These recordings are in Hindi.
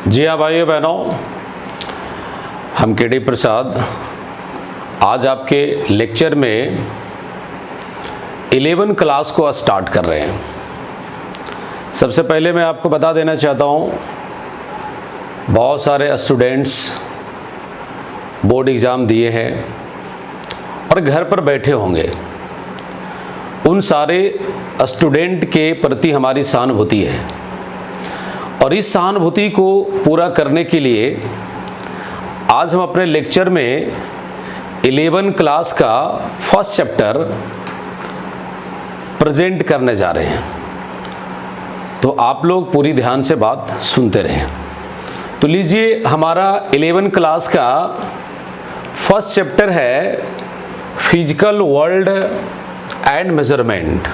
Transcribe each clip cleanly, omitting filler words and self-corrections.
जी हाँ भाइयों बहनों, हम के.डी. प्रसाद आज आपके लेक्चर में 11 क्लास को स्टार्ट कर रहे हैं। सबसे पहले मैं आपको बता देना चाहता हूँ, बहुत सारे स्टूडेंट्स बोर्ड एग्ज़ाम दिए हैं और घर पर बैठे होंगे। उन सारे स्टूडेंट के प्रति हमारी सहानुभूति है और इस सहानुभूति को पूरा करने के लिए आज हम अपने लेक्चर में 11 क्लास का फर्स्ट चैप्टर प्रेजेंट करने जा रहे हैं। तो आप लोग पूरी ध्यान से बात सुनते रहें। तो लीजिए, हमारा 11 क्लास का फर्स्ट चैप्टर है फिजिकल वर्ल्ड एंड मेजरमेंट।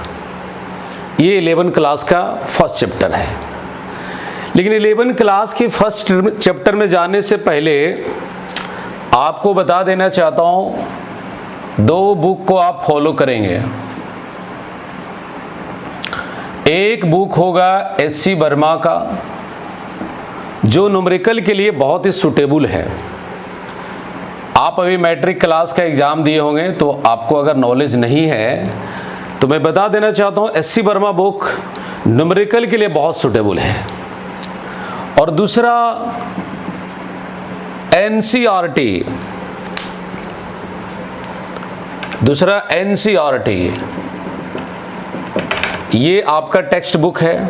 ये 11 क्लास का फर्स्ट चैप्टर है। लेकिन 11 क्लास के फर्स्ट चैप्टर में जाने से पहले आपको बता देना चाहता हूँ, 2 बुक को आप फॉलो करेंगे। एक बुक होगा एस.सी. वर्मा का, जो न्यूमेरिकल के लिए बहुत ही सूटेबल है। आप अभी मैट्रिक क्लास का एग्ज़ाम दिए होंगे, तो आपको अगर नॉलेज नहीं है तो मैं बता देना चाहता हूँ, एस.सी. वर्मा बुक न्यूमेरिकल के लिए बहुत सूटेबल है। और दूसरा एनसीईआरटी, ये आपका टेक्स्ट बुक है।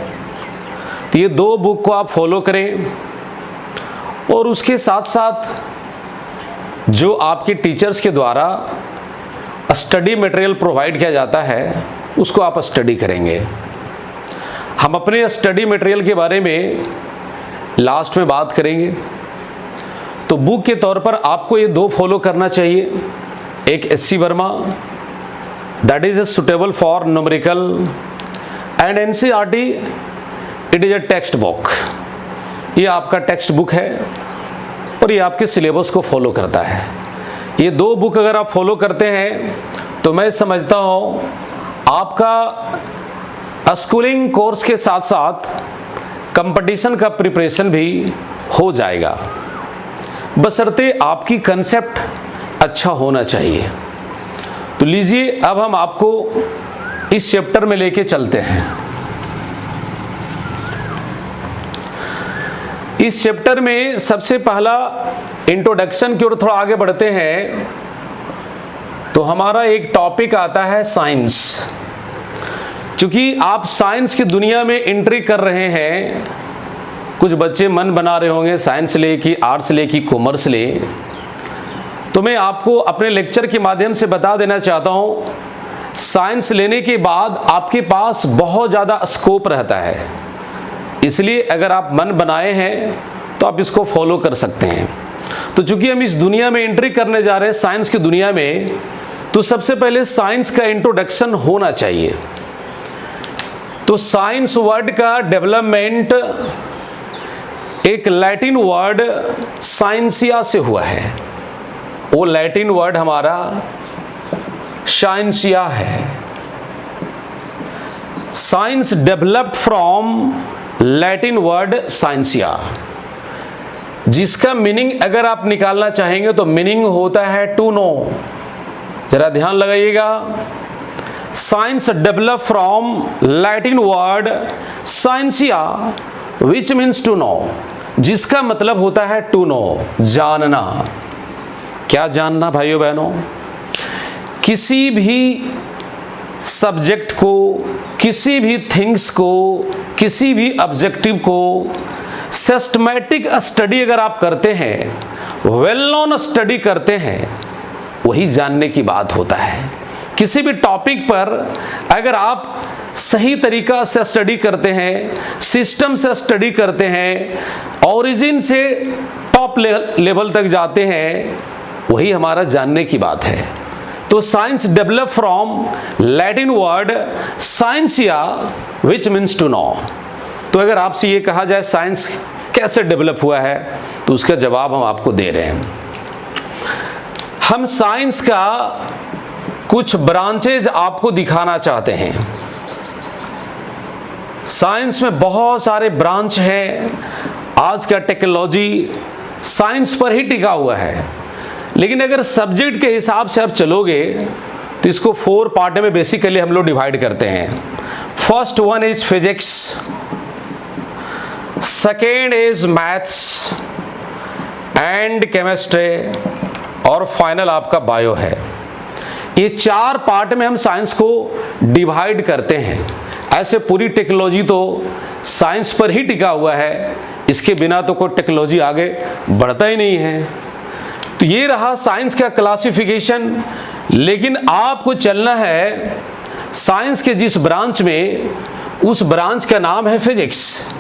तो ये 2 बुक को आप फॉलो करें और उसके साथ साथ जो आपके टीचर्स के द्वारा स्टडी मटेरियल प्रोवाइड किया जाता है, उसको आप स्टडी करेंगे। हम अपने स्टडी मटेरियल के बारे में लास्ट में बात करेंगे। तो बुक के तौर पर आपको ये 2 फॉलो करना चाहिए। एक SC. Verma, that is suitable for numerical, and NCERT, it is a text book. ये आपका टेक्स्ट बुक है और ये आपके सिलेबस को फॉलो करता है। ये 2 बुक अगर आप फॉलो करते हैं तो मैं समझता हूँ आपका स्कूलिंग कोर्स के साथ साथ कंपटीशन का प्रिपरेशन भी हो जाएगा, बशर्ते आपकी कंसेप्ट अच्छा होना चाहिए। तो लीजिए, अब हम आपको इस चैप्टर में लेके चलते हैं। इस चैप्टर में सबसे पहला इंट्रोडक्शन की ओर थोड़ा आगे बढ़ते हैं तो हमारा एक टॉपिक आता है साइंस। क्योंकि आप साइंस की दुनिया में एंट्री कर रहे हैं, कुछ बच्चे मन बना रहे होंगे साइंस ले कि आर्ट्स ले कि कॉमर्स ले, तो मैं आपको अपने लेक्चर के माध्यम से बता देना चाहता हूँ, साइंस लेने के बाद आपके पास बहुत ज़्यादा स्कोप रहता है। इसलिए अगर आप मन बनाए हैं तो आप इसको फॉलो कर सकते हैं। तो चूंकि हम इस दुनिया में एंट्री करने जा रहे हैं, साइंस की दुनिया में, तो सबसे पहले साइंस का इंट्रोडक्शन होना चाहिए। तो साइंस वर्ड का डेवलपमेंट एक लैटिन वर्ड साइंसिया से हुआ है। वो लैटिन वर्ड हमारा साइंसिया है। Science developed from Latin word scientia, जिसका मीनिंग अगर आप निकालना चाहेंगे तो मीनिंग होता है टू नो। जरा ध्यान लगाइएगा, science develop from Latin word scientia which means to know, जिसका मतलब होता है टू नो, जानना। क्या जानना भाइयों बहनों? किसी भी सब्जेक्ट को, किसी भी थिंग्स को, किसी भी ऑब्जेक्टिव को सिस्टमैटिक स्टडी अगर आप करते हैं, वेल नोन स्टडी करते हैं, वही जानने की बात होता है। किसी भी टॉपिक पर अगर आप सही तरीका से स्टडी करते हैं, सिस्टम से स्टडी करते हैं, ओरिजिन से टॉप लेवल तक जाते हैं, वही हमारा जानने की बात है। तो science develop from Latin word scientia which means to know. तो अगर आपसे ये कहा जाए साइंस कैसे डेवलप हुआ है, तो उसका जवाब हम आपको दे रहे हैं। हम साइंस का कुछ ब्रांचेज आपको दिखाना चाहते हैं। साइंस में बहुत सारे ब्रांच हैं। आज का टेक्नोलॉजी साइंस पर ही टिका हुआ है। लेकिन अगर सब्जेक्ट के हिसाब से आप चलोगे तो इसको 4 पार्ट में बेसिकली हम लोग डिवाइड करते हैं। First one is physics, second is maths and chemistry, और फाइनल आपका बायो है। ये 4 पार्ट में हम साइंस को डिवाइड करते हैं। ऐसे पूरी टेक्नोलॉजी तो साइंस पर ही टिका हुआ है, इसके बिना तो कोई टेक्नोलॉजी आगे बढ़ता ही नहीं है। तो ये रहा साइंस का क्लासिफिकेशन। लेकिन आपको चलना है साइंस के जिस ब्रांच में, उस ब्रांच का नाम है फिजिक्स।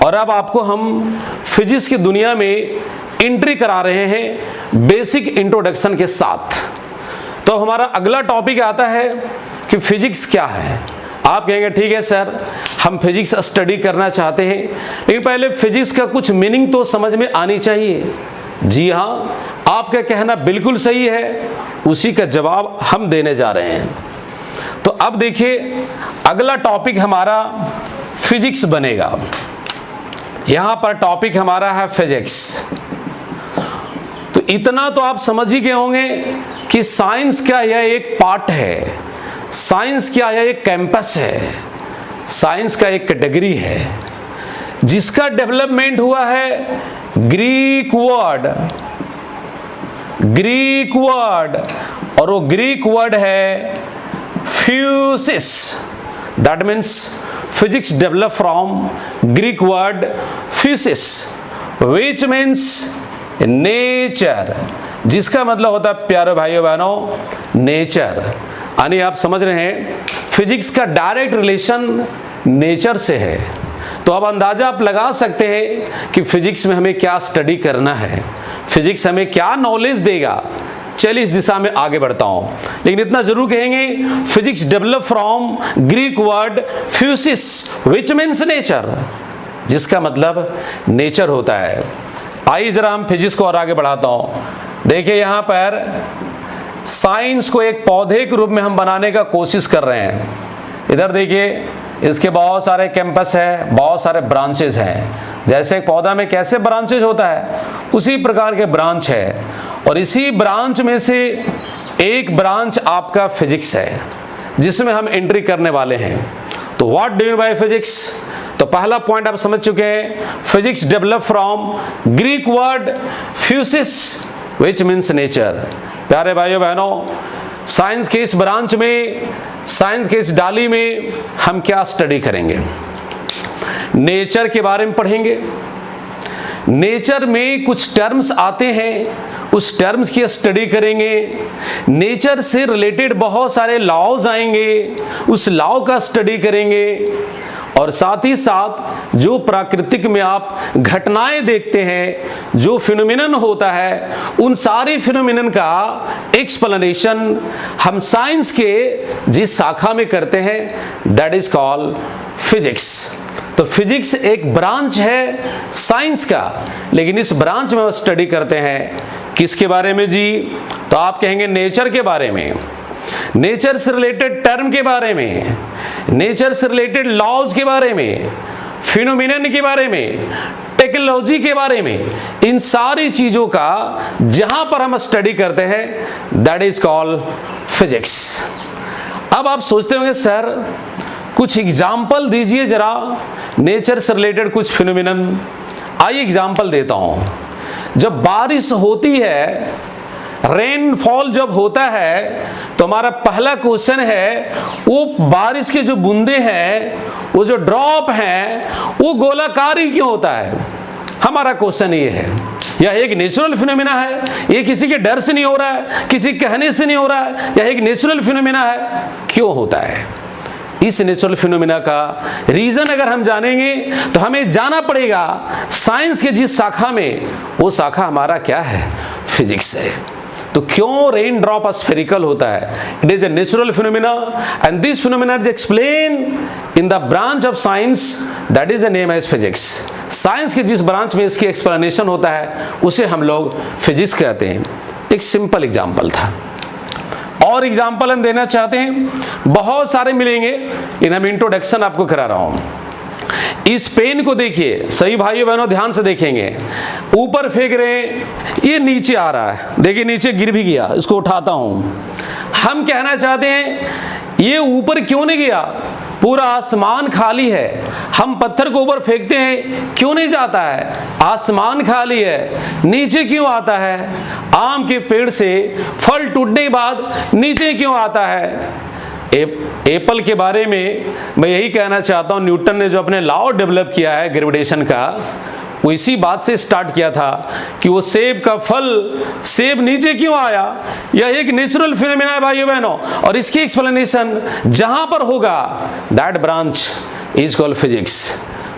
और अब आपको हम फिजिक्स की दुनिया में एंट्री करा रहे हैं बेसिक इंट्रोडक्शन के साथ। तो हमारा अगला टॉपिक आता है कि फिजिक्स क्या है। आप कहेंगे ठीक है सर, हम फिजिक्स स्टडी करना चाहते हैं, लेकिन पहले फिजिक्स का कुछ मीनिंग तो समझ में आनी चाहिए। जी हाँ, आपका कहना बिल्कुल सही है, उसी का जवाब हम देने जा रहे हैं। तो अब देखिए, अगला टॉपिक हमारा फिजिक्स बनेगा। यहां पर टॉपिक हमारा है फिजिक्स। तो इतना तो आप समझ ही गए होंगे कि साइंस का यह एक पार्ट है, साइंस क्या यह एक कैंपस है, साइंस का एक कैटेगरी है जिसका डेवलपमेंट हुआ है ग्रीक वर्ड, और वो ग्रीक वर्ड है physis. That means physics develop from Greek word physis, which means nature, जिसका मतलब होता है प्यारे भाइयों बहनों नेचर। यानी आप समझ रहे हैं फिजिक्स का डायरेक्ट रिलेशन नेचर से है। तो अब अंदाजा आप लगा सकते हैं कि फिजिक्स में हमें क्या स्टडी करना है, फिजिक्स हमें क्या नॉलेज देगा। चलिए इस दिशा में आगे बढ़ता हूं, लेकिन इतना जरूर कहेंगे physics develop from Greek word physis which means nature, जिसका मतलब नेचर होता है। आइए जरा हम फिजिक्स को और आगे बढ़ाता हूं। देखिए यहां पर साइंस को एक पौधे के रूप में हम बनाने का कोशिश कर रहे हैं। इधर देखिए, इसके बहुत सारे कैंपस है, बहुत सारे ब्रांचेस हैं। जैसे एक पौधा में कैसे ब्रांचेस होता है, उसी प्रकार के ब्रांच है, और इसी ब्रांच में से एक ब्रांच आपका फिजिक्स है, जिसमें हम एंट्री करने वाले हैं। तो what do you by physics? तो पहला पॉइंट आप समझ चुके हैं, physics develop from Greek word physis which means nature. प्यारे भाइयों बहनों, साइंस के इस ब्रांच में, साइंस के इस डाली में हम क्या स्टडी करेंगे? नेचर के बारे में पढ़ेंगे। नेचर में कुछ टर्म्स आते हैं, उस टर्म्स की स्टडी करेंगे। नेचर से रिलेटेड बहुत सारे लॉज आएंगे, उस लॉ का स्टडी करेंगे। और साथ ही साथ जो प्राकृतिक में आप घटनाएं देखते हैं, जो फिनोमिनन होता है, उन सारे फिनोमिनन का एक्सप्लेनेशन हम साइंस के जिस शाखा में करते हैं, दैट इज कॉल्ड फिजिक्स। तो फिजिक्स एक ब्रांच है साइंस का, लेकिन इस ब्रांच में हम स्टडी करते हैं किसके बारे में जी? तो आप कहेंगे नेचर के बारे में, नेचर से रिलेटेड टर्म के बारे में, नेचर से रिलेटेड लॉज के बारे में, फिनोमिनन के बारे में, टेक्नोलॉजी के बारे में। इन सारी चीजों का जहां पर हम स्टडी करते हैं, दैट इज कॉल्ड फिजिक्स। अब आप सोचते होंगे सर कुछ एग्जाम्पल दीजिए जरा नेचर से रिलेटेड कुछ फिनोमिनन। आइए एग्जाम्पल देता हूं। जब बारिश होती है, रेनफॉल जब होता है, तो हमारा पहला क्वेश्चन है वो बारिश के जो बूंदे हैं, वो जो ड्रॉप हैं, वो गोलाकार क्यों होता है? हमारा क्वेश्चन ये है। यह एक नेचुरल फिनोमिना है, ये किसी के डर से नहीं हो रहा है, किसी कहने से नहीं हो रहा है, यह एक नेचुरल फिनोमिना है। क्यों होता है? इस नेचुरल फिनोमिना का रीजन अगर हम जानेंगे तो हमें जाना पड़ेगा साइंस के जिस शाखा में, वो शाखा हमारा क्या है? फिजिक्स है। तो क्यों रेन ड्रॉप स्फेरिकल होता है? It is a natural phenomena and this phenomena is explain in the branch of science that is a name as physics. Science के जिस ब्रांच में इसकी एक्सप्लेनेशन होता है, उसे हम लोग फिजिक्स कहते हैं। एक सिंपल एग्जाम्पल था, और एग्जाम्पल हम देना चाहते हैं, बहुत सारे मिलेंगे, लेकिन हम इंट्रोडक्शन आपको करा रहा हूं। इस पेन को देखिए, सही भाइयों बहनों ध्यान से देखेंगे, ऊपर फेंक रहे हैं, ये नीचे आ रहा है, देखिए नीचे गिर भी गया, इसको उठाता हूं। हम कहना चाहते हैं ये ऊपर क्यों नहीं गया, पूरा आसमान खाली है। हम पत्थर को ऊपर फेंकते हैं, क्यों नहीं जाता है, आसमान खाली है, नीचे क्यों आता है। आम के पेड़ से फल टूटने के बाद नीचे क्यों आता है। एप्पल के बारे में मैं यही कहना चाहता हूं, न्यूटन ने जो अपने लॉ डेवलप किया है ग्रेविटेशन का, वो इसी बात से स्टार्ट किया था कि वो सेब का फल, सेब नीचे क्यों आया, यह एक नेचुरल फिनोमेना है भाइयों बहनों, और इसकी एक्सप्लेनेशन जहां पर होगा that branch is called physics.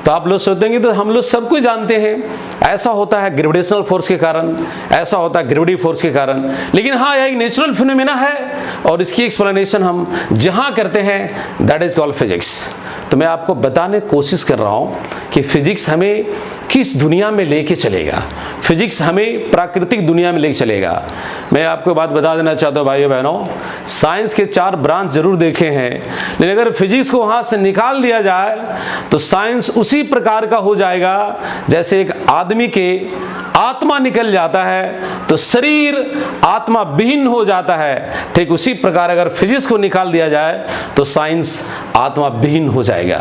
तो आप लोग सोचेंगे तो हम लोग सब कुछ जानते हैं, ऐसा होता है ग्रेविटेशनल फोर्स के कारण, ऐसा होता है ग्रेविटी फोर्स के कारण, लेकिन हाँ यह एक नेचुरल फिनोमेना है और इसकी एक्सप्लेनेशन हम जहां करते हैं दैट इज कॉल्ड फिजिक्स। तो मैं आपको बताने की कोशिश कर रहा हूं कि फिजिक्स हमें किस दुनिया में लेके चलेगा, फिजिक्स हमें प्राकृतिक दुनिया में लेके चलेगा। मैं आपको बात बता देना चाहता हूं भाइयों बहनों, साइंस के 4 ब्रांच जरूर देखे हैं, लेकिन अगर फिजिक्स को वहां से निकाल दिया जाए तो साइंस उसी प्रकार का हो जाएगा जैसे एक आदमी के आत्मा निकल जाता है तो शरीर आत्मा विहीन हो जाता है, ठीक उसी प्रकार अगर फिजिक्स को निकाल दिया जाए तो साइंस आत्मा विहीन हो जाएगा।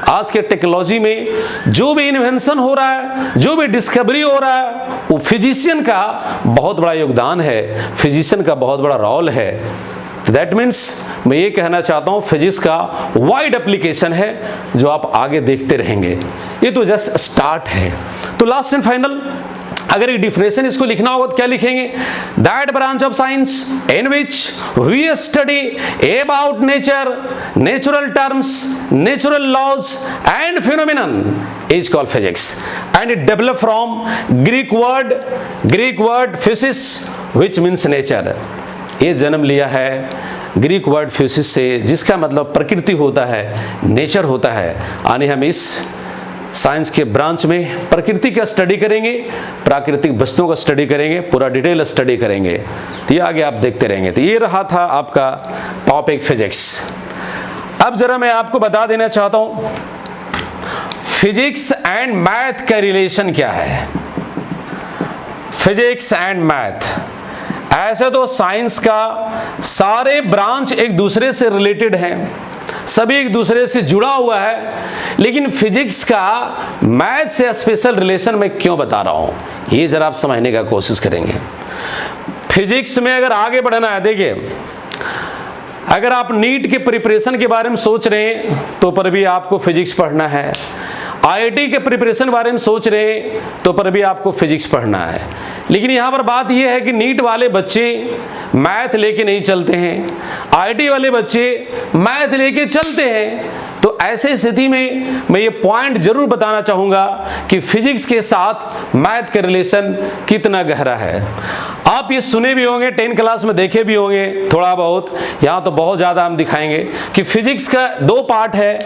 आज के टेक्नोलॉजी में जो भी इन्वेंशन हो रहा है, जो भी डिस्कवरी हो रहा है, वो फिजिशियन का बहुत बड़ा योगदान है, फिजिशियन का बहुत बड़ा रोल है। दैट मीन्स मैं ये कहना चाहता हूँ फिजिक्स का वाइड एप्लीकेशन है जो आप आगे देखते रहेंगे। ये तो जस्ट स्टार्ट है। तो लास्ट एंड फाइनल अगर एक डिफिनेशन इसको लिखना होगा तो क्या लिखेंगे, that branch of science in which we study about nature, natural terms, natural laws and phenomenon is called physics and it develop from Greek word physics which means nature. ये जन्म लिया है ग्रीक वर्ड फिजिक्स से जिसका मतलब प्रकृति होता है, नेचर होता है। यानी हम इस साइंस के ब्रांच में प्रकृति का स्टडी करेंगे, प्राकृतिक वस्तुओं का स्टडी करेंगे, पूरा डिटेल स्टडी करेंगे। तो ये आगे आप देखते रहेंगे। तो ये रहा था आपका टॉपिक फिजिक्स। अब जरा मैं आपको बता देना चाहता हूं फिजिक्स एंड मैथ का रिलेशन क्या है। फिजिक्स एंड मैथ, ऐसे तो साइंस का सारे ब्रांच एक दूसरे से रिलेटेड हैं, सभी एक दूसरे से जुड़ा हुआ है, लेकिन फिजिक्स का मैथ से स्पेशल रिलेशन मैं क्यों बता रहा हूं ये जरा आप समझने का कोशिश करेंगे। फिजिक्स में अगर आगे बढ़ना है, देखिए अगर आप नीट के प्रिपरेशन के बारे में सोच रहे हैं तो पर भी आपको फिजिक्स पढ़ना है, आईआईटी के प्रिपरेशन बारे में सोच रहे हैं तो पर भी आपको फिजिक्स पढ़ना है। लेकिन यहाँ पर बात यह है कि नीट वाले बच्चे मैथ लेके नहीं चलते हैं, आईआईटी वाले बच्चे मैथ लेके चलते हैं। तो ऐसे स्थिति में मैं ये पॉइंट जरूर बताना चाहूंगा कि फिजिक्स के साथ मैथ का रिलेशन कितना गहरा है। आप ये सुने भी होंगे, 10 क्लास में देखे भी होंगे थोड़ा बहुत, यहाँ तो बहुत ज्यादा हम दिखाएंगे कि फिजिक्स का 2 पार्ट है।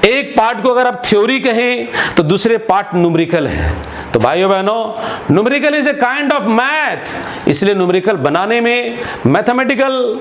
एक पार्ट को अगर आप थ्योरी कहें तो दूसरे पार्ट न्यूमेरिकल है। तो भाइयों बहनों, numerical is a kind of math, इसलिए न्यूमेरिकल बनाने में मैथमेटिकल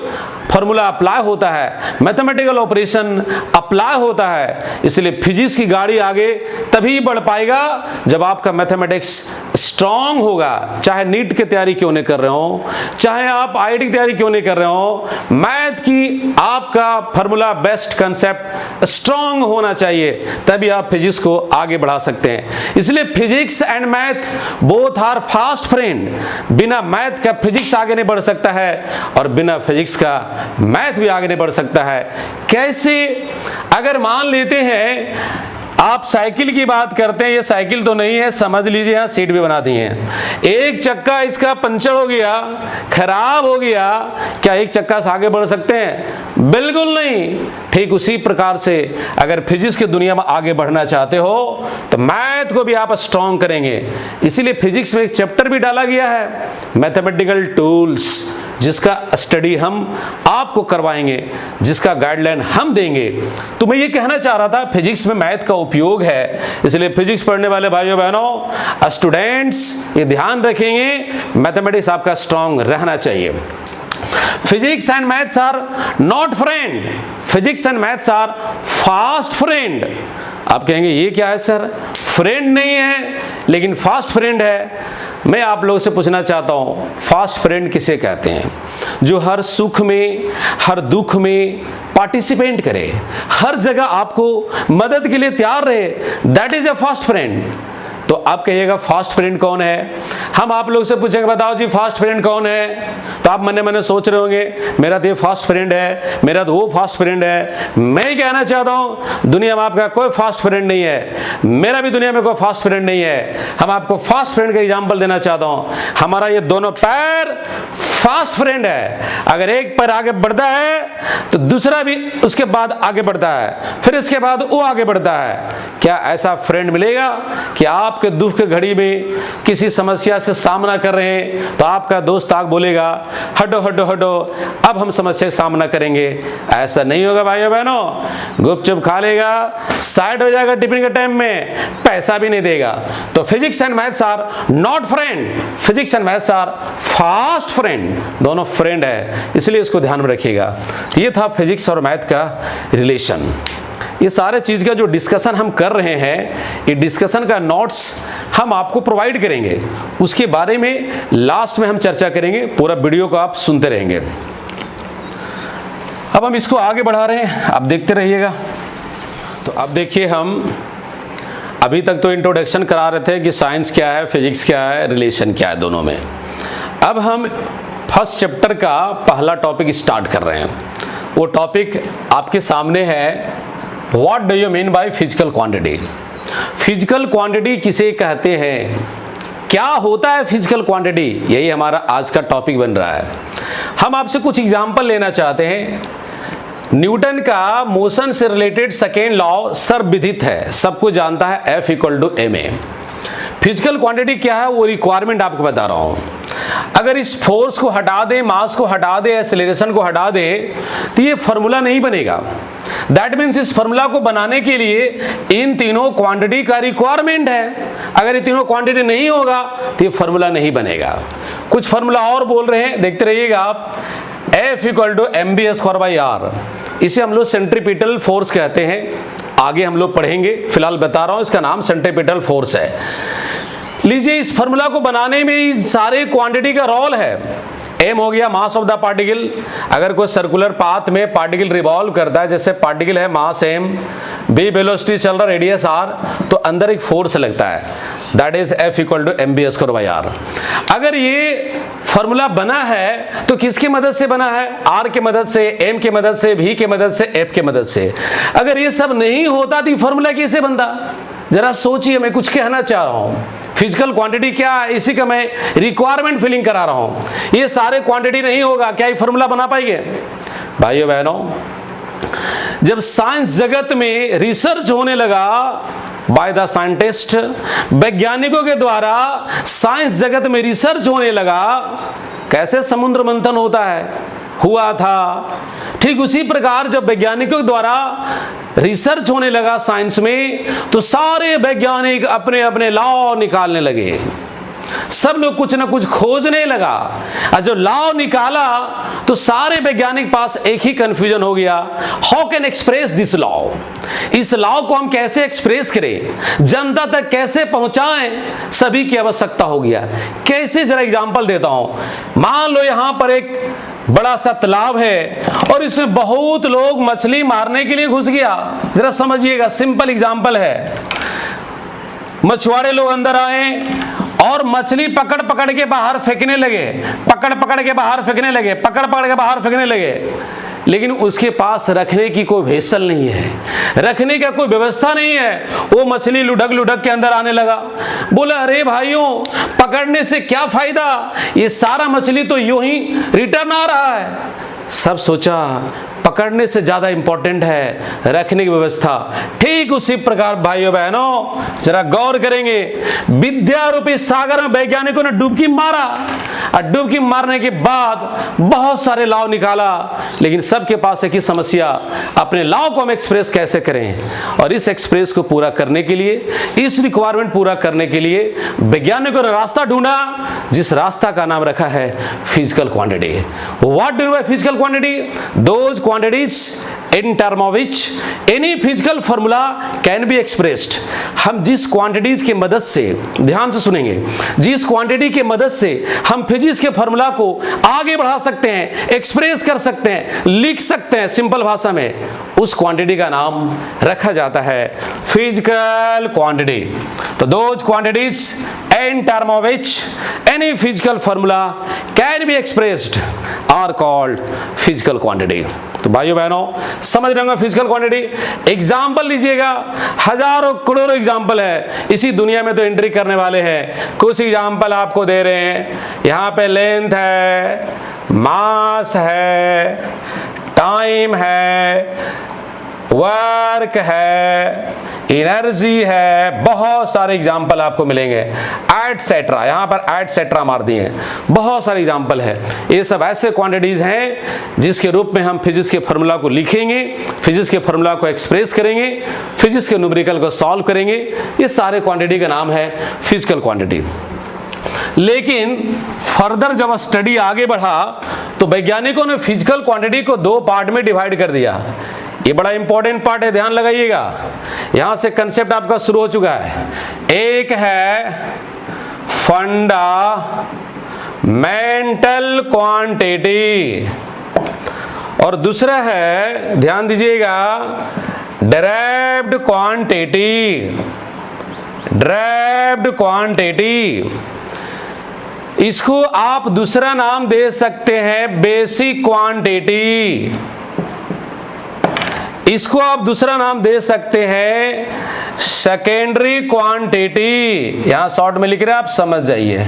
फॉर्मूला अप्लाई होता है, मैथमेटिकल ऑपरेशन अप्लाई होता है। इसलिए फिजिक्स की गाड़ी आगे तभी बढ़ पाएगा जब आपका मैथमेटिक्स स्ट्रांग होगा। चाहे नीट की तैयारी क्यों नहीं कर रहे हो, चाहे आप आईआईटी की तैयारी क्यों नहीं कर रहे हो, मैथ की आपका फॉर्मूला बेस्ट कंसेप्ट स्ट्रांग होना चाहिए, तभी आप फिजिक्स को आगे बढ़ा सकते हैं। इसलिए physics and math both are fast friend. बिना मैथ का फिजिक्स आगे नहीं बढ़ सकता है और बिना फिजिक्स का मैथ भी आगे नहीं बढ़ सकता है। कैसे? अगर मान लेते हैं आप साइकिल की बात करते हैं, ये साइकिल तो नहीं है, समझ लीजिए यहाँ सीट भी बना दी है, एक चक्का इसका पंचर हो गया, खराब हो गया, क्या एक चक्का से आगे बढ़ सकते हैं? बिल्कुल नहीं। ठीक उसी प्रकार से अगर फिजिक्स की दुनिया में आगे बढ़ना चाहते हो तो मैथ को भी आप स्ट्रॉन्ग करेंगे। इसीलिए फिजिक्स में एक चैप्टर भी डाला गया है मैथमेटिकल टूल्स, जिसका स्टडी हम आपको करवाएंगे, जिसका गाइडलाइन हम देंगे। तो मैं ये कहना चाह रहा था फिजिक्स में मैथ का उपयोग है, इसलिए फिजिक्स पढ़ने वाले भाइयों बहनों स्टूडेंट्स ये ध्यान रखेंगे मैथमेटिक्स आपका स्ट्रांग रहना चाहिए। Physics and maths are not friend, physics and maths are fast friend. आप कहेंगे ये क्या है सर, फ्रेंड नहीं है लेकिन फास्ट फ्रेंड है। मैं आप लोगों से पूछना चाहता हूं, फास्ट फ्रेंड किसे कहते हैं? जो हर सुख में हर दुख में पार्टिसिपेट करे, हर जगह आपको मदद के लिए तैयार रहे, that is A fast friend. तो आप कहिएगा फास्ट फ्रेंड कौन है? हम आप लोग से पूछेंगे बताओ जी फास्ट फ्रेंड कौन है, तो आप मने मने सोच रहे होंगे मेरा तो ये फास्ट फ्रेंड है, मेरा तो वो फास्ट फ्रेंड है। मैं ही कहना चाहता हूं दुनिया में आपका कोई फास्ट फ्रेंड नहीं है, मेरा भी दुनिया में कोई फास्ट फ्रेंड नहीं है। हम आपको फास्ट फ्रेंड का एग्जाम्पल देना चाहता हूं। हमारा ये दोनों पैर फास्ट फ्रेंड है। अगर एक पैर आगे बढ़ता है तो दूसरा भी उसके बाद आगे बढ़ता है, फिर इसके बाद वो आगे बढ़ता है। क्या ऐसा फ्रेंड मिलेगा कि आपके दुख के घड़ी में किसी समस्या से सामना कर रहे हैं तो आपका दोस्त आग बोलेगा हटो हटो हटो अब हम समस्या का सामना करेंगे? ऐसा नहीं होगा भाइयों बहनों। गुपचुप खा लेगा, साइड हो जाएगा टिफिन के टाइम में, पैसा भी नहीं देगा। तो physics and maths are not friend, physics and maths are fast friend. दोनों फ्रेंड है, इसलिए इसको ध्यान में रखिएगा। ये था फिजिक्स और मैथ का रिलेशन। ये सारे चीज का जो डिस्कशन हम कर रहे हैं, ये डिस्कशन का नोट्स हम आपको प्रोवाइड करेंगे, उसके बारे में लास्ट में हम चर्चा करेंगे। पूरा वीडियो को आप सुनते रहेंगे। अब हम इसको आगे बढ़ा रहे हैं, आप देखते रहिएगा। तो अब देखिए, हम अभी तक तो इंट्रोडक्शन करा रहे थे कि साइंस क्या है, फिजिक्स क्या है, रिलेशन क्या है दोनों में। अब हम फर्स्ट चैप्टर का पहला टॉपिक स्टार्ट कर रहे हैं। वो टॉपिक आपके सामने है, what do you mean by physical quantity. Physical quantity किसे कहते हैं, क्या होता है फिजिकल क्वांटिटी, यही हमारा आज का टॉपिक बन रहा है। हम आपसे कुछ एग्जांपल लेना चाहते हैं। न्यूटन का मोशन से रिलेटेड सेकेंड लॉ सर्वविदित है, सबको जानता है, F = ma। फिजिकल क्वांटिटी क्या है वो रिक्वायरमेंट आपको बता रहा हूं। अगर इस फोर्स को हटा दें, मास को हटा दें, एक्सेलरेशन को हटा दें, तो ये फॉर्मूला नहीं बनेगा। दैट मीन्स इस फॉर्मूला को बनाने के लिए इन तीनों क्वांटिटी का रिक्वायरमेंट है। अगर ये तीनों क्वांटिटी नहीं होगा तो ये फॉर्मूला नहीं बनेगा। कुछ फॉर्मूला और बोल रहे हैं, देखते रहिएगा आप। F = mv²/r, इसे हम लोग सेंट्रीपिटल फोर्स कहते हैं। आगे हम लोग पढ़ेंगे, फिलहाल बता रहा हूं इसका नाम सेंट्रीपिटल फोर्स है। लीजिए, इस फॉर्मूला को बनाने में सारे क्वांटिटी का रोल है। m हो गया मास ऑफ द पार्टिकल। अगर कोई सर्कुलर पाथ में पार्टिकल रिवॉल्व करता है, जैसे पार्टिकल है मास m, b वेलोसिटी चल रहा, रेडियस r, तो अंदर एक फोर्स लगता है, दैट इज F = mv²/r। अगर ये फॉर्मूला बना है तो किसकी मदद से बना है? r की मदद से, m की मदद से, v की मदद से, f की मदद से। अगर ये सब नहीं होता तो फॉर्मूला कैसे बनता? जरा सोचिए, मैं कुछ कहना चाह रहा हूं। फिजिकल क्वांटिटी क्या है, इसी का मैं रिक्वायरमेंट फिलिंग करा रहा हूं। ये सारे क्वांटिटी नहीं होगा, क्या ये फॉर्मूला बना पाएंगे? भाइयों बहनों, जब साइंस जगत में रिसर्च होने लगा बाय द साइंटिस्ट, वैज्ञानिकों के द्वारा साइंस जगत में रिसर्च होने लगा, कैसे समुद्र मंथन होता है, हुआ था, ठीक उसी प्रकार जब वैज्ञानिकों द्वारा रिसर्च होने लगा साइंस में, तो सारे वैज्ञानिक अपने अपने लॉ निकालने लगे। सब लोग कुछ ना कुछ खोजने लगा, और जो लॉ निकाला तो सारे वैज्ञानिक पास एक ही कंफ्यूजन हो गया, how can express this law. इस लॉ को हम कैसे एक्सप्रेस करें, जनता तक कैसे पहुंचाएं, सभी की आवश्यकता हो गया। कैसे, जरा एग्जांपल देता हूं। मान लो यहां पर एक बड़ा सा तालाब है और इसमें बहुत लोग मछली मारने के लिए घुस गया। जरा समझिएगा, सिंपल एग्जांपल है। मछुआरे लोग अंदर आए और मछली पकड़ पकड़ के बाहर फेंकने लगे, पकड़ पकड़ के बाहर फेंकने लगे, पकड़ पकड़ के बाहर फेंकने लगे। लेकिन उसके पास रखने की कोई वेसल नहीं है, रखने का कोई व्यवस्था नहीं है। वो मछली लुढ़क लुढ़क के अंदर आने लगा। बोला, अरे भाइयों, पकड़ने से क्या फायदा, ये सारा मछली तो यूं ही रिटर्न आ रहा है। सब सोचा पकड़ने से ज्यादा इंपॉर्टेंट है रखने की व्यवस्था। ठीक उसी प्रकार भाइयों बहनों, जरा गौर करेंगे, विद्या रूपी सागर में वैज्ञानिकों ने डुबकी मारा, और डुबकी मारने के बाद बहुत सारे लॉ निकाला, लेकिन सबके पास एक ही समस्या, अपने लॉ को हम एक्सप्रेस कैसे करें। और इस एक्सप्रेस को पूरा करने के लिए, इस रिक्वायरमेंट पूरा करने के लिए वैज्ञानिकों ने रास्ता ढूंढा, जिस रास्ता का नाम रखा है physical quantity. What do you by physical quantity? Those quantities in term of which any physical formula can be expressed. हम जिस क्वांटिटीज की मदद से, ध्यान से सुनेंगे, जिस क्वांटिटी की मदद से हम फिजिक्स के फॉर्मूला को आगे बढ़ा सकते हैं, एक्सप्रेस कर सकते हैं, लिख सकते हैं सिंपल भाषा में, उस क्वांटिटी का नाम रखा जाता है फिजिकल क्वांटिटी। तो those quantities in term of which any physical formula can be expressed are called physical quantity। तो भाइयों बहनों समझ रहे होंगे फिजिकल क्वांटिटी। एग्जाम्पल लीजिएगा, हजारों करोड़ों एग्जाम्पल है इसी दुनिया में तो एंट्री करने वाले हैं। कुछ एग्जाम्पल आपको दे रहे हैं, यहाँ पे लेंथ है, मास है, टाइम है, वर्क है, एनर्जी है, बहुत सारे एग्जाम्पल आपको मिलेंगे, एटसेट्रा, यहाँ पर एटसेट्रा मार दिए हैं, बहुत सारे एग्जाम्पल है। ये सब ऐसे क्वांटिटीज हैं जिसके रूप में हम फिजिक्स के फार्मूला को लिखेंगे, फिजिक्स के फार्मूला को एक्सप्रेस करेंगे, फिजिक्स के न्यूमेरिकल को सॉल्व करेंगे। ये सारे क्वांटिटी का नाम है फिजिकल क्वांटिटी। लेकिन फर्दर जब स्टडी आगे बढ़ा तो वैज्ञानिकों ने फिजिकल क्वांटिटी को दो पार्ट में डिवाइड कर दिया। ये बड़ा इंपॉर्टेंट पार्ट है, ध्यान लगाइएगा, यहां से कंसेप्ट आपका शुरू हो चुका है। एक है फंडामेंटल क्वांटिटी और दूसरा है, ध्यान दीजिएगा, डेराइव्ड क्वांटिटी। डेराइव्ड क्वांटिटी, इसको आप दूसरा नाम दे सकते हैं बेसिक क्वांटिटी, इसको आप दूसरा नाम दे सकते हैं सेकेंडरी क्वांटिटी। यहां शॉर्ट में लिख रहे हैं, आप समझ जाइए।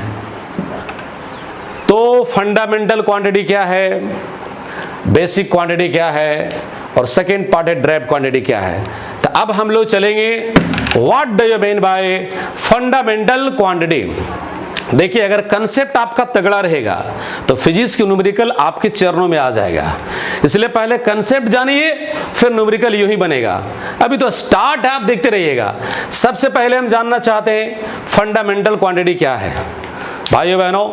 तो फंडामेंटल क्वांटिटी क्या है, बेसिक क्वांटिटी क्या है, और सेकेंड पार्ट है डेराइव्ड क्वांटिटी क्या है। तो अब हम लोग चलेंगे what do you mean by fundamental quantity. देखिए, अगर कंसेप्ट आपका तगड़ा रहेगा तो फिजिक्स की न्यूमेरिकल आपके चरणों में आ जाएगा। इसलिए पहले कंसेप्ट जानिए, फिर न्यूमेरिकल यूं ही बनेगा। अभी तो स्टार्ट है, आप देखते रहिएगा। सबसे पहले हम जानना चाहते हैं फंडामेंटल क्वांटिटी क्या है। भाइयों बहनों,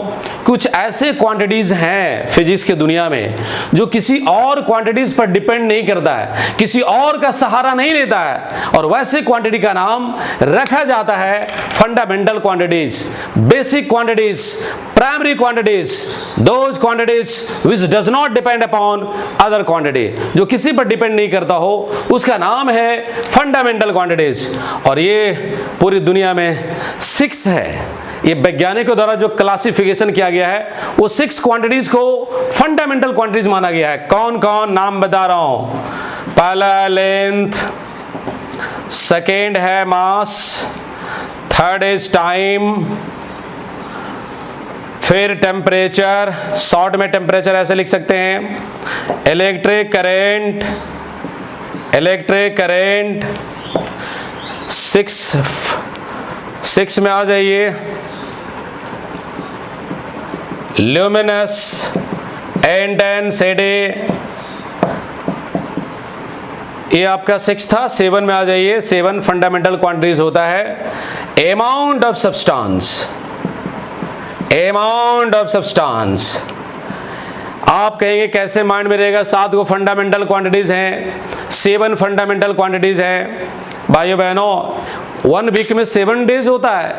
कुछ ऐसे क्वांटिटीज हैं फिजिक्स के दुनिया में जो किसी और क्वांटिटीज पर डिपेंड नहीं करता है, किसी और का सहारा नहीं लेता है, और वैसे क्वांटिटी का नाम रखा जाता है fundamental quantities, basic quantities, primary quantities, those quantities which does not depend upon other quantity, जो किसी पर डिपेंड नहीं करता हो, उसका नाम है फंडामेंटल क्वांटिटीज। और ये पूरी दुनिया में 6 है। ये वैज्ञानिकों द्वारा जो क्लासिफिकेशन किया गया है वो 6 क्वांटिटीज को फंडामेंटल क्वांटिटीज माना गया है। कौन कौन, नाम बता रहा हूं। पहला लेंथ, सेकेंड है मास, थर्ड इज टाइम, फिर टेम्परेचर, शॉर्ट में टेम्परेचर ऐसे लिख सकते हैं, इलेक्ट्रिक करेंट, इलेक्ट्रिक करेंट, 6 में आ जाइए, ल्यूमिनस इंटेंसिटी, ये आपका 6 था। 7 में आ जाइए, 7 फंडामेंटल क्वांटिटीज होता है। Amount of substance, amount of substance, आप कहेंगे कैसे माइंड में रहेगा, 7 को फंडामेंटल क्वांटिटीज हैं, 7 फंडामेंटल क्वांटिटीज हैं। भाइयों बहनों, 1 वीक में 7 डेज होता है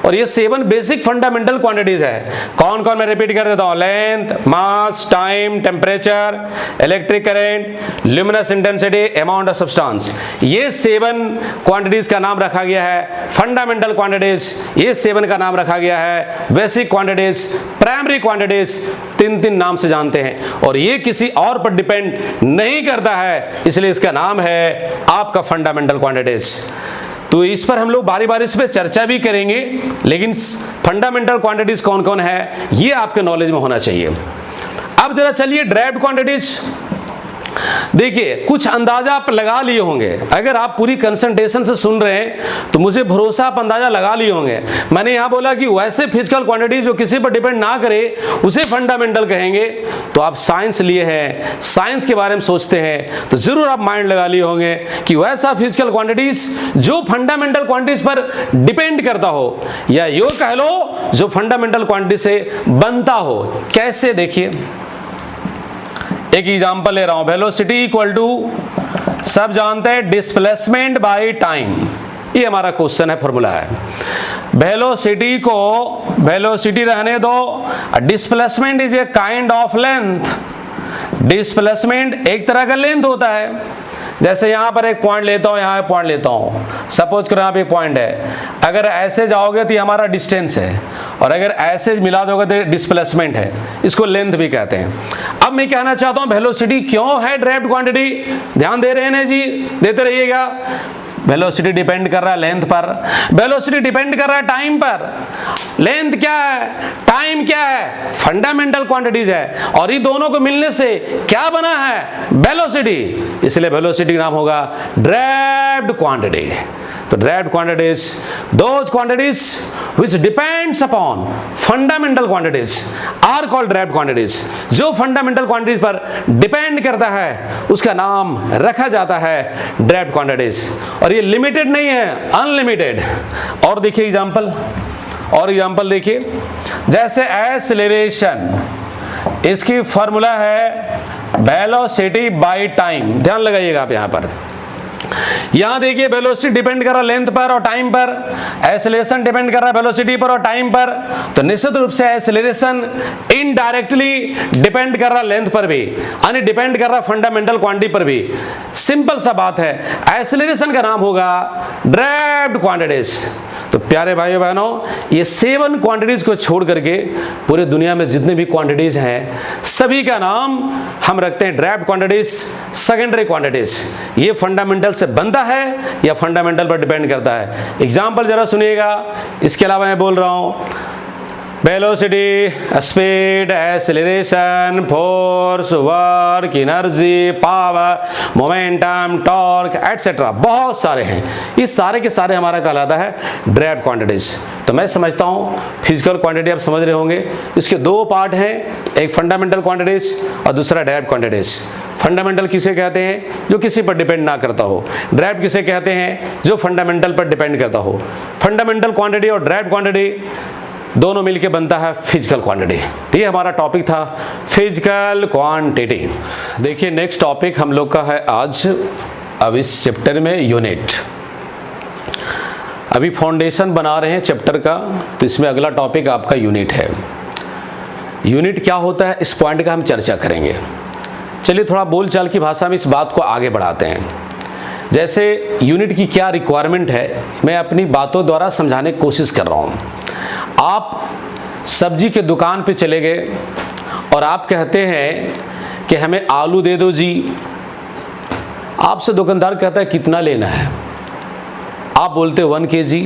और ये 7 बेसिक फंडामेंटल क्वांटिटीज है। कौन कौन, मैं रिपीट कर देता हूं, length, mass, time, temperature, electric current, luminous intensity, amount of substance. ये 7 क्वांटिटीज का नाम रखा गया है फंडामेंटल क्वांटिटीज। ये 7 का नाम रखा गया है बेसिक क्वांटिटीज, प्राइमरी क्वांटिटीज, 3 नाम से जानते हैं, और ये किसी और पर डिपेंड नहीं करता है, इसलिए इसका नाम है आपका फंडामेंटल क्वांटिटीज। तो इस पर हम लोग बारी बारी इस पर चर्चा भी करेंगे, लेकिन फंडामेंटल क्वांटिटीज कौन कौन है ये आपके नॉलेज में होना चाहिए। अब जरा चलिए डेराइव्ड क्वांटिटीज। देखिए, कुछ अंदाजा आप लगा लिए होंगे, अगर आप पूरी कंसंट्रेशन से सुन रहे हैं तो मुझे भरोसा आप अंदाजा लगा लिए होंगे। मैंने यहां बोला कि वैसे फिजिकल क्वांटिटी जो किसी पर डिपेंड ना करे उसे फंडामेंटल कहेंगे। तो आप साइंस लिए हैं, साइंस के बारे में सोचते हैं, तो जरूर आप माइंड लगा लिए होंगे कि वैसा फिजिकल क्वांटिटीज जो फंडामेंटल क्वांटिटीज पर डिपेंड करता हो, या यो कह लो जो फंडामेंटल क्वांटिटी से बनता हो। कैसे, देखिए एक एग्जांपल ले रहा हूं, वेलोसिटी इक्वल टू सब जानते हैं डिस्प्लेसमेंट बाय टाइम, ये हमारा क्वेश्चन है, फॉर्मूला है। वेलोसिटी को वेलोसिटी रहने दो, displacement is a kind of length. Displacement एक तरह का लेंथ होता है। जैसे यहां पर एक पॉइंट लेता हूं, यहां एक पॉइंट लेता हूं, सपोज करो यहां पे एक पॉइंट है, अगर ऐसे जाओगे तो ये हमारा डिस्टेंस है, और अगर ऐसे मिला दोगे तो डिस्प्लेसमेंट है, इसको लेंथ भी कहते हैं। अब मैं कहना चाहता हूं वेलोसिटी क्यों है ड्राइव्ड क्वांटिटी, ध्यान दे रहे हैं ना जी, देते रहिएगा। वेलोसिटी डिपेंड कर रहा है लेंथ पर, वेलोसिटी डिपेंड कर रहा है टाइम पर। लेंथ क्या है, टाइम क्या है, फंडामेंटल क्वांटिटीज है, और ये दोनों को मिलने से क्या बना है, वेलोसिटी। इसलिए वेलोसिटी नाम होगा ड्राइव्ड क्वांटिटी। तो derived quantities those quantities which depends upon fundamental quantities are called derived quantities। जो फंडामेंटल क्वांटिटीज पर डिपेंड करता है उसका नाम रखा जाता है derived quantities। और ये लिमिटेड नहीं है, अनलिमिटेड। और देखिए एग्जांपल, और एग्जांपल देखिए, जैसे एक्सेलरेशन, इसकी फॉर्मूला है वेलोसिटी बाय टाइम। ध्यान लगाइएगा आप यहां पर, यहां देखिए वेलोसिटी डिपेंड कर रहा है लेंथ पर और टाइम पर, एक्सेलरेशन डिपेंड कर रहा है वेलोसिटी पर और टाइम पर, तो निश्चित रूप से एक्सेलरेशन इनडायरेक्टली डिपेंड कर रहा है लेंथ पर भी, यानी डिपेंड कर रहा है फंडामेंटल क्वांटिटी पर भी। सिंपल सा बात है, एक्सेलरेशन का नाम होगा ड्राइव्ड क्वांटिटीज। तो प्यारे भाइयों बहनों, ये 7 क्वांटिटीज को छोड़ करके पूरी दुनिया में जितने भी क्वांटिटीज हैं सभी का नाम हम रखते हैं ड्राइव्ड क्वांटिटीज, सेकेंडरी क्वांटिटीज। ये फंडामेंटल से बनता है या फंडामेंटल पर डिपेंड करता है। एग्जांपल जरा सुनिएगा, इसके अलावा मैं बोल रहा हूं velocity, speed, acceleration, force, work, energy, power, momentum, torque etcetera, बहुत सारे हैं। इस सारे के सारे हमारा कहलाता है ड्राइव्ड क्वांटिटीज। तो मैं समझता हूँ फिजिकल क्वांटिटी आप समझ रहे होंगे, इसके 2 पार्ट हैं, एक फंडामेंटल क्वांटिटीज और दूसरा ड्राइव्ड क्वांटिटीज। फंडामेंटल किसे कहते हैं, जो किसी पर डिपेंड ना करता हो। ड्राइव्ड किसे कहते हैं, जो फंडामेंटल पर डिपेंड करता हो। फंडामेंटल क्वांटिटी और ड्राइव्ड क्वांटिटी दोनों मिलके बनता है फिजिकल क्वांटिटी। तो ये हमारा टॉपिक था फिजिकल क्वांटिटी। देखिए नेक्स्ट टॉपिक हम लोग का है आज, अब इस चैप्टर में यूनिट। अभी फाउंडेशन बना रहे हैं चैप्टर का, तो इसमें अगला टॉपिक आपका यूनिट है। यूनिट क्या होता है, इस पॉइंट का हम चर्चा करेंगे। चलिए थोड़ा बोलचाल की भाषा में इस बात को आगे बढ़ाते हैं। जैसे यूनिट की क्या रिक्वायरमेंट है, मैं अपनी बातों द्वारा समझाने की कोशिश कर रहा हूँ। आप सब्जी के दुकान पे चले गए और आप कहते हैं कि हमें आलू दे दो जी। आपसे दुकानदार कहता है कितना लेना है, आप बोलते 1 kg,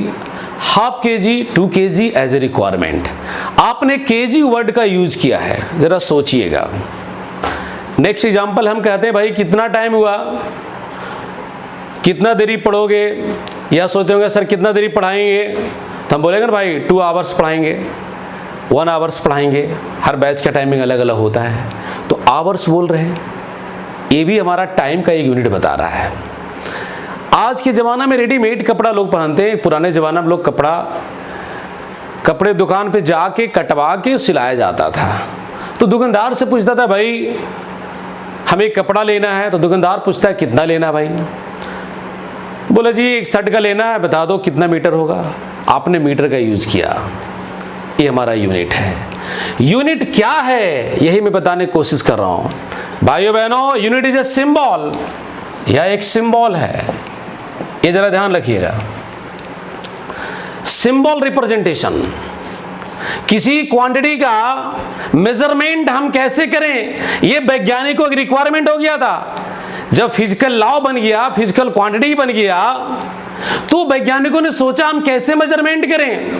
half kg, 2 kg as a requirement. आपने kg वर्ड का यूज किया है, जरा सोचिएगा। नेक्स्ट एग्जांपल हम कहते हैं भाई कितना टाइम हुआ, कितना देरी पढ़ोगे, या सोचते होंगे सर कितना देरी पढ़ाएंगे, तो हम बोलेंगे ना भाई 2 आवर्स पढ़ाएंगे, 1 आवर्स पढ़ाएंगे। हर बैच का टाइमिंग अलग अलग होता है, तो आवर्स बोल रहे हैं, ये भी हमारा टाइम का एक यूनिट बता रहा है। आज के ज़माना में रेडीमेड कपड़ा लोग पहनते हैं, पुराने ज़माना में लोग कपड़े दुकान पे जाके कटवा के सिलाया जाता था। तो दुकानदार से पूछता था भाई हमें कपड़ा लेना है, तो दुकानदार पूछता है कितना लेना भाई, बोला जी 1 शर्ट का लेना है, बता दो कितना मीटर होगा। आपने मीटर का यूज किया, ये हमारा यूनिट है। यूनिट क्या है यही मैं बताने की कोशिश कर रहा हूं भाइयों बहनों। यूनिट इज ए सिंबल, यह एक सिंबल है, ये जरा ध्यान रखिएगा। सिंबल रिप्रेजेंटेशन, किसी क्वांटिटी का मेजरमेंट हम कैसे करें, ये वैज्ञानिकों की रिक्वायरमेंट हो गया था। जब फिजिकल लॉ बन गया, फिजिकल क्वांटिटी बन गया, तो वैज्ञानिकों ने सोचा हम कैसे मेजरमेंट करें,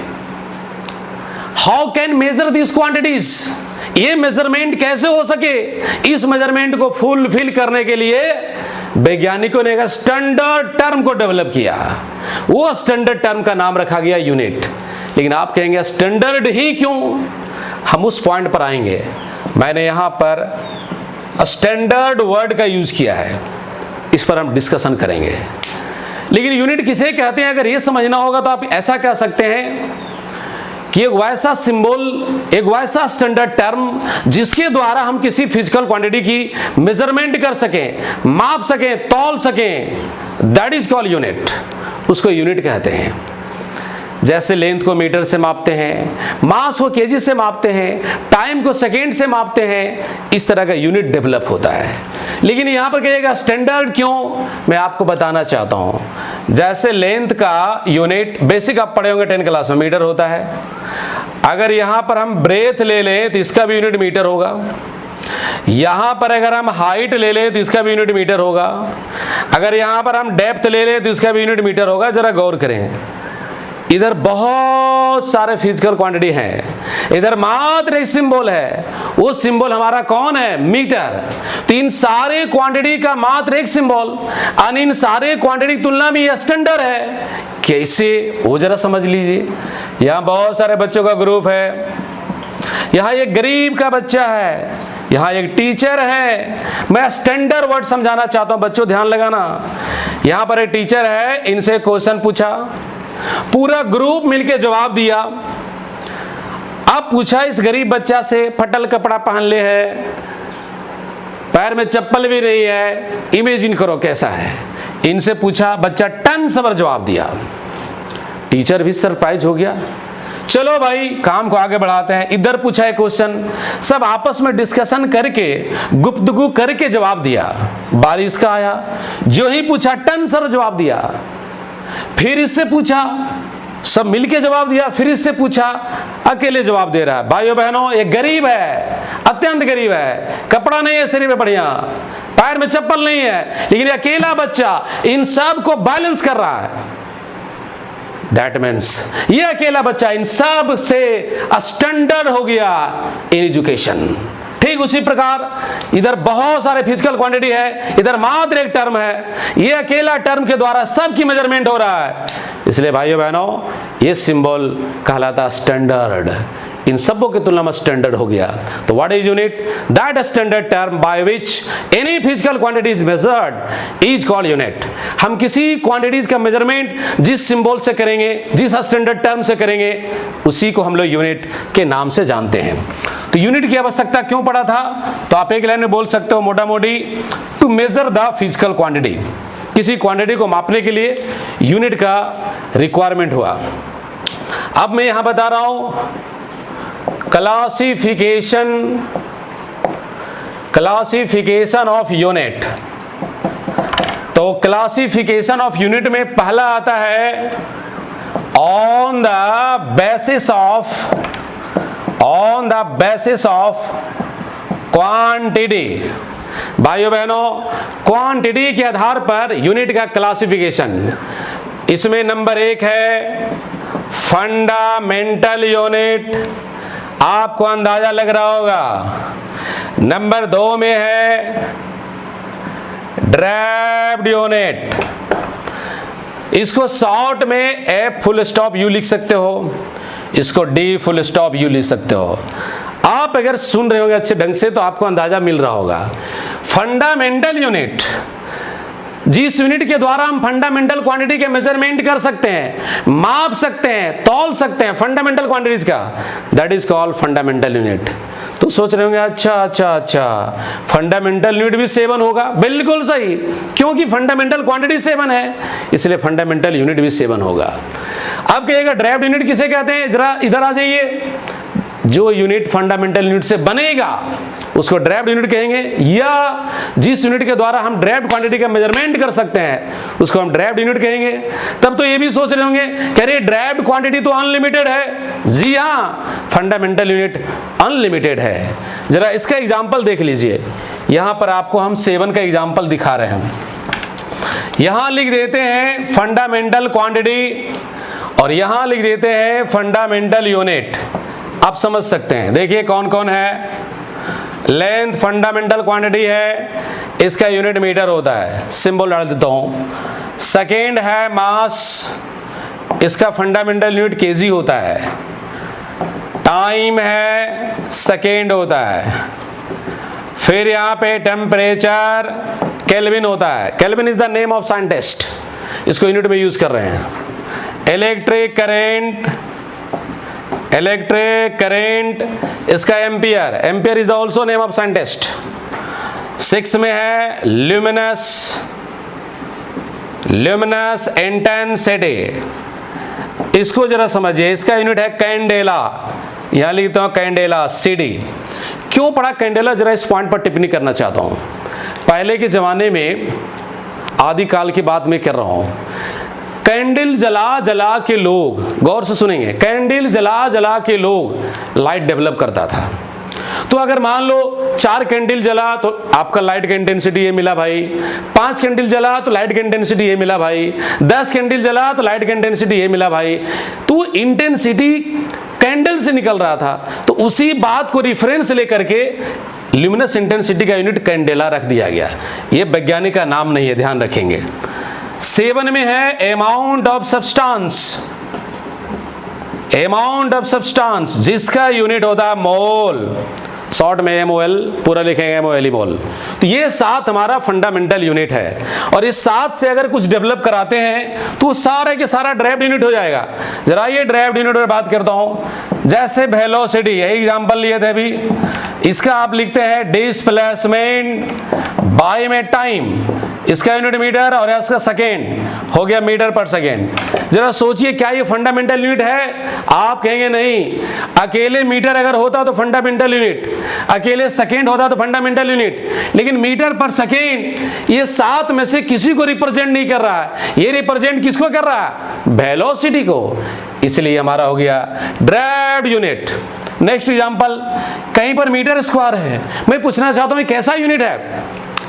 how can measure this quantities, ये मेजरमेंट कैसे हो सके। इस मेजरमेंट को फुलफिल करने के लिए वैज्ञानिकों ने एक स्टैंडर्ड टर्म को डेवलप किया, वो स्टैंडर्ड टर्म का नाम रखा गया यूनिट। लेकिन आप कहेंगे स्टैंडर्ड ही क्यों, हम उस पॉइंट पर आएंगे। मैंने यहां पर स्टैंडर्ड वर्ड का यूज किया है, इस पर हम डिस्कशन करेंगे। लेकिन यूनिट किसे कहते हैं, अगर ये समझना होगा तो आप ऐसा कह सकते हैं कि एक वैसा सिंबल, एक वैसा स्टैंडर्ड टर्म जिसके द्वारा हम किसी फिजिकल क्वांटिटी की मेजरमेंट कर सकें, माप सकें, तौल सकें, दैट इज कॉल्ड यूनिट। उसको यूनिट कहते हैं। जैसे लेंथ को मीटर से मापते हैं, मास को केजी से मापते हैं, टाइम को सेकेंड से मापते हैं, इस तरह का यूनिट डेवलप होता है। लेकिन यहां पर कहिएगा स्टैंडर्ड क्यों, मैं आपको बताना चाहता हूं। जैसे लेंथ का यूनिट बेसिक आप पढ़े होंगे 10 क्लास में, मीटर होता है। अगर यहां पर हम ब्रेथ ले लें तो इसका भी यूनिट मीटर होगा। यहां पर अगर हम हाइट ले लें तो इसका भी यूनिट मीटर होगा। अगर यहां पर हम डेप्थ ले लें तो इसका भी यूनिट मीटर होगा। जरा गौर करें, इधर बहुत सारे फिजिकल क्वांटिटी हैं, इधर मात्र एक सिंबल है। वो सिंबल हमारा कौन है, मीटर। तो इन सारे क्वांटिटी का मात्र एक सिंबल और इन सारे क्वांटिटी तुलना में स्टैंडर्ड है। कैसे, वो जरा समझ लीजिए। यहां बहुत सारे बच्चों का ग्रुप है, यहां एक गरीब का बच्चा है, यहां एक टीचर है। मैं स्टैंडर्ड वर्ड समझाना चाहता हूं, बच्चों ध्यान लगाना। यहां पर एक टीचर है, इनसे क्वेश्चन पूछा, पूरा ग्रुप मिलके जवाब दिया। अब पूछा इस गरीब बच्चा से, फटल कपड़ा पहन ले है, पैर में चप्पल भी नहीं है, इमेजिन करो कैसा है। इनसे पूछा, बच्चा टन सबर जवाब दिया। टीचर भी सरप्राइज हो गया। चलो भाई काम को आगे बढ़ाते हैं। इधर पूछा है क्वेश्चन, सब आपस में डिस्कशन करके, गुफ्तगू करके जवाब दिया। बारिश का आया, जो ही पूछा टन सर जवाब दिया। फिर इससे पूछा, सब मिलके जवाब दिया। फिर इससे पूछा, अकेले जवाब दे रहा है। भाइयों बहनों, ये गरीब है, अत्यंत गरीब है, कपड़ा नहीं है शरीर में बढ़िया, पैर में चप्पल नहीं है, लेकिन अकेला बच्चा इन सब को बैलेंस कर रहा है। दैट मीन्स ये अकेला बच्चा इन सब से स्टैंडर्ड हो गया इन एजुकेशन। ठीक उसी प्रकार इधर बहुत सारे फिजिकल क्वांटिटी है, इधर मात्र एक टर्म है। ये अकेला टर्म के द्वारा सबकी मेजरमेंट हो रहा है। इसलिए भाइयों बहनों, ये सिंबल कहलाता स्टैंडर्ड। इन सबों की तुलना में स्टैंडर्ड हो गया। तो what is unit, that standard term by which any physical quantity is measured is called unit. हम किसी क्वांटिटीज का मेजरमेंट जिस सिंबल से करेंगे, जिस स्टैंडर्ड टर्म से करेंगे, उसी को हम लोग यूनिट के नाम से जानते हैं। तो यूनिट की आवश्यकता क्यों पड़ा था, तो आप एक लाइन में बोल सकते हो मोटा मोटी, to measure the physical quantity. किसी क्वांटिटी को मापने के लिए यूनिट का रिक्वायरमेंट हुआ। अब मैं यहां बता रहा हूं क्लासिफिकेशन ऑफ यूनिट। तो क्लासिफिकेशन ऑफ यूनिट में पहला आता है on the basis of quantity. भाइयों बहनों, क्वांटिटी के आधार पर यूनिट का क्लासिफिकेशन। इसमें नंबर 1 है फंडामेंटल यूनिट, आपको अंदाजा लग रहा होगा। नंबर 2 में है ड्राइव्ड यूनिट, इसको शॉर्ट में एफ फुल स्टॉप यू लिख सकते हो, इसको डी फुल स्टॉप यू लिख सकते हो। आप अगर सुन रहे होंगे अच्छे ढंग से तो आपको अंदाजा मिल रहा होगा। फंडामेंटल यूनिट, जिस यूनिट के द्वारा हम फंडामेंटल क्वांटिटी के मेजरमेंट कर सकते हैं, माप सकते हैं, तौल सकते हैं फंडामेंटल क्वांटिटीज का, that is called fundamental unit. तो सोच रहे होंगे अच्छा फंडामेंटल यूनिट भी 7 होगा। बिल्कुल सही, क्योंकि फंडामेंटल क्वांटिटी 7 है, इसलिए फंडामेंटल यूनिट भी 7 होगा। अब कहिएगा ड्राइव्ड यूनिट किसे कहते हैं, जरा इधर आ जाइए। जो यूनिट फंडामेंटल यूनिट से बनेगा उसको ड्राइव्ड यूनिट कहेंगे, या जिस यूनिट के द्वारा हम ड्राइव्ड क्वांटिटी का मेजरमेंट कर सकते हैं उसको हम ड्राइव्ड यूनिट कहेंगे। तब तो ये भी सोच रहे होंगे कह रहे ड्राइव्ड क्वांटिटी तो अनलिमिटेड है। जी हाँ, फंडामेंटल यूनिट अनलिमिटेड है। जरा इसका एग्जांपल देख लीजिए। यहां पर आपको हम 7 का एग्जांपल दिखा रहे हैं। यहां लिख देते हैं फंडामेंटल क्वांटिटी और यहां लिख देते हैं फंडामेंटल यूनिट। आप समझ सकते हैं, देखिए कौन कौन है। लेंथ फंडामेंटल क्वांटिटी है, इसका यूनिट मीटर होता है, सिंबल डाल देता हूं। सेकेंड है मास, इसका फंडामेंटल यूनिट केजी होता है। टाइम है, सेकेंड होता है। फिर यहां पे टेम्परेचर केल्विन होता है। Kelvin is the name of scientist, इसको यूनिट में यूज कर रहे हैं। इलेक्ट्रिक करंट इलेक्ट्रिक करेंट, इसका ampere, ampere is the also name of scientist. 6 में है ल्यूमिनस, ल्यूमिनस इंटेंसिटी, इसको जरा समझिए, इसका यूनिट है कैंडेला, यहां लिखता हूं कैंडेला, CD। क्यों पढ़ा कैंडेला, जरा इस पॉइंट पर टिप्पणी करना चाहता हूं। पहले के जमाने में, आदि काल की बात मैं कर रहा हूं, कैंडल जला जला के लोग, गौर से सुनेंगे, कैंडल जला जला के लोग लाइट डेवलप करता था। तो अगर मान लो 4 कैंडल जला तो आपका लाइट का इंटेंसिटी ये मिला भाई, 5 कैंडल जला तो लाइट का इंटेंसिटी ये मिला भाई, 10 कैंडल जला तो लाइट का इंटेंसिटी ये मिला भाई। तो इंटेंसिटी कैंडल से निकल रहा था, तो उसी बात को रिफरेंस लेकर के ल्यूमिनस इंटेंसिटी का यूनिट कैंडेला रख दिया गया। ये वैज्ञानिक का नाम नहीं है, ध्यान रखेंगे। 7 में है amount of substance, amount of substance, जिसका यूनिट होता है मोल, शॉर्ट में MOL, पूरा लिखेंगे MOL मोल। तो ये 7 हमारा फंडामेंटल यूनिट है, और इस 7 से अगर कुछ डेवलप कराते हैं तो सारे के सारा ड्राइव्ड यूनिट हो जाएगा। जरा ये ड्राइव्ड यूनिट पर बात करता हूं, जैसे वेलोसिटी, यही एग्जांपल लिए थे अभी, इसका आप लिखते हैं डिस्प्लेसमेंट बाय में टाइम, इसका यूनिट मीटर और इसका सेकेंड, हो गया मीटर पर सेकेंड। जरा सोचिए, क्या ये फंडामेंटल यूनिट है? आप कहेंगे नहीं, अकेले मीटर अगर होता तो फंडामेंटल यूनिट, अकेले सेकेंड होता तो फंडामेंटल यूनिट, लेकिन मीटर पर सेकेंड ये 7 में से किसी को रिप्रेजेंट नहीं कर रहा है। ये रिप्रेजेंट किसको कर रहा है? वेलोसिटी को, इसलिए हमारा हो गया ड्राइव्ड यूनिट। नेक्स्ट एग्जांपल, कहीं पर मीटर स्क्वायर है, मैं पूछना चाहता हूं कैसा यूनिट है,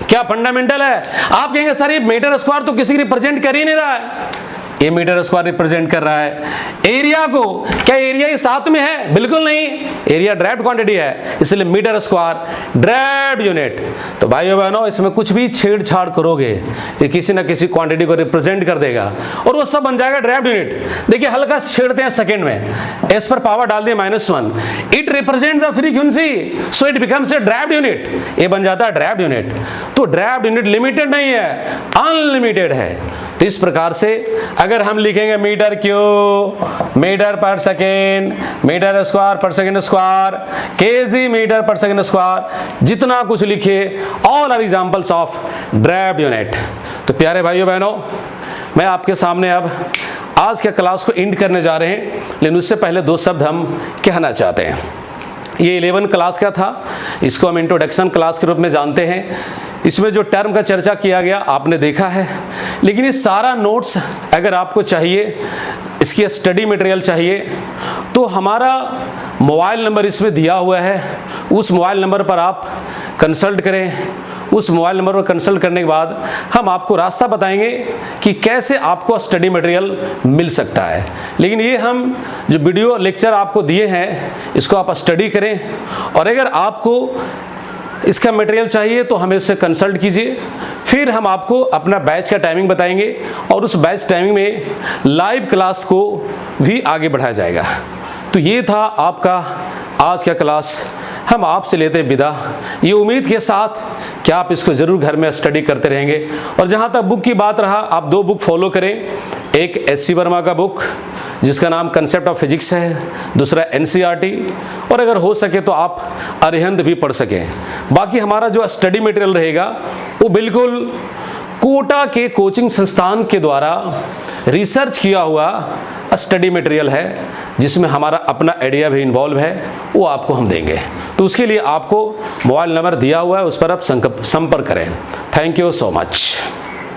क्या फंडामेंटल है? आप कहेंगे सर ये मीटर स्क्वायर तो किसी रिप्रेजेंट कर ही नहीं रहा है, ये मीटर स्क्वायर रिप्रेजेंट कर रहा है। एरिया को, क्या एरिया ये 7 में है? बिल्कुल नहीं, एरिया ड्राइव्ड क्वांटिटी है, इसलिए मीटर स्क्वायर ड्राइव्ड यूनिट। तो भाइयों बहनों, इसमें कुछ भी छेड़छाड़ करोगे ये किसी ना किसी क्वांटिटी को रिप्रेजेंट कर देगा और वो सब बन जाएगा ड्राइव्ड यूनिट। देखिए हल्का छेड़ते हैं सेकंड में, एस पर पावर डाल दिए -1, it represent the frequency, so it becomes a derived unit, ये बन जाता है ड्राइव्ड यूनिट। तो ड्राइव्ड यूनिट लिमिटेड नहीं है, अनलिमिटेड है। तो इस प्रकार से अगर हम लिखेंगे metre cube, metre per second, metre square per second square, kg metre per second square, जितना कुछ लिखिए, all are examples of derived unit. तो प्यारे भाइयों बहनों, मैं आपके सामने अब आज के क्लास को एंड करने जा रहे हैं, लेकिन उससे पहले 2 शब्द हम कहना चाहते हैं। ये 11 क्लास का था, इसको हम इंट्रोडक्शन क्लास के रूप में जानते हैं। इसमें जो टर्म का चर्चा किया गया आपने देखा है, लेकिन ये सारा नोट्स अगर आपको चाहिए, इसकी स्टडी मटेरियल चाहिए, तो हमारा मोबाइल नंबर इसमें दिया हुआ है, उस मोबाइल नंबर पर आप कंसल्ट करें। उस मोबाइल नंबर पर कंसल्ट करने के बाद हम आपको रास्ता बताएंगे कि कैसे आपको स्टडी मटेरियल मिल सकता है। लेकिन ये हम जो वीडियो लेक्चर आपको दिए हैं, इसको आप स्टडी करें, और अगर आपको इसका मटेरियल चाहिए तो हमें इससे कंसल्ट कीजिए। फिर हम आपको अपना बैच का टाइमिंग बताएंगे, और उस बैच टाइमिंग में लाइव क्लास को भी आगे बढ़ाया जाएगा। तो ये था आपका आज का क्लास, हम आपसे लेते हैं विदा, ये उम्मीद के साथ कि आप इसको ज़रूर घर में स्टडी करते रहेंगे। और जहाँ तक बुक की बात रहा, आप 2 बुक फॉलो करें, एक SC वर्मा का बुक जिसका नाम कंसेप्ट ऑफ फिजिक्स है, दूसरा NCERT, और अगर हो सके तो आप अरिहंत भी पढ़ सकें। बाकी हमारा जो स्टडी मटेरियल रहेगा वो बिल्कुल कोटा के कोचिंग संस्थान के द्वारा रिसर्च किया हुआ स्टडी मटेरियल है, जिसमें हमारा अपना आइडिया भी इन्वॉल्व है, वो आपको हम देंगे। तो उसके लिए आपको मोबाइल नंबर दिया हुआ है, उस पर आप संपर्क करें। Thank you so much.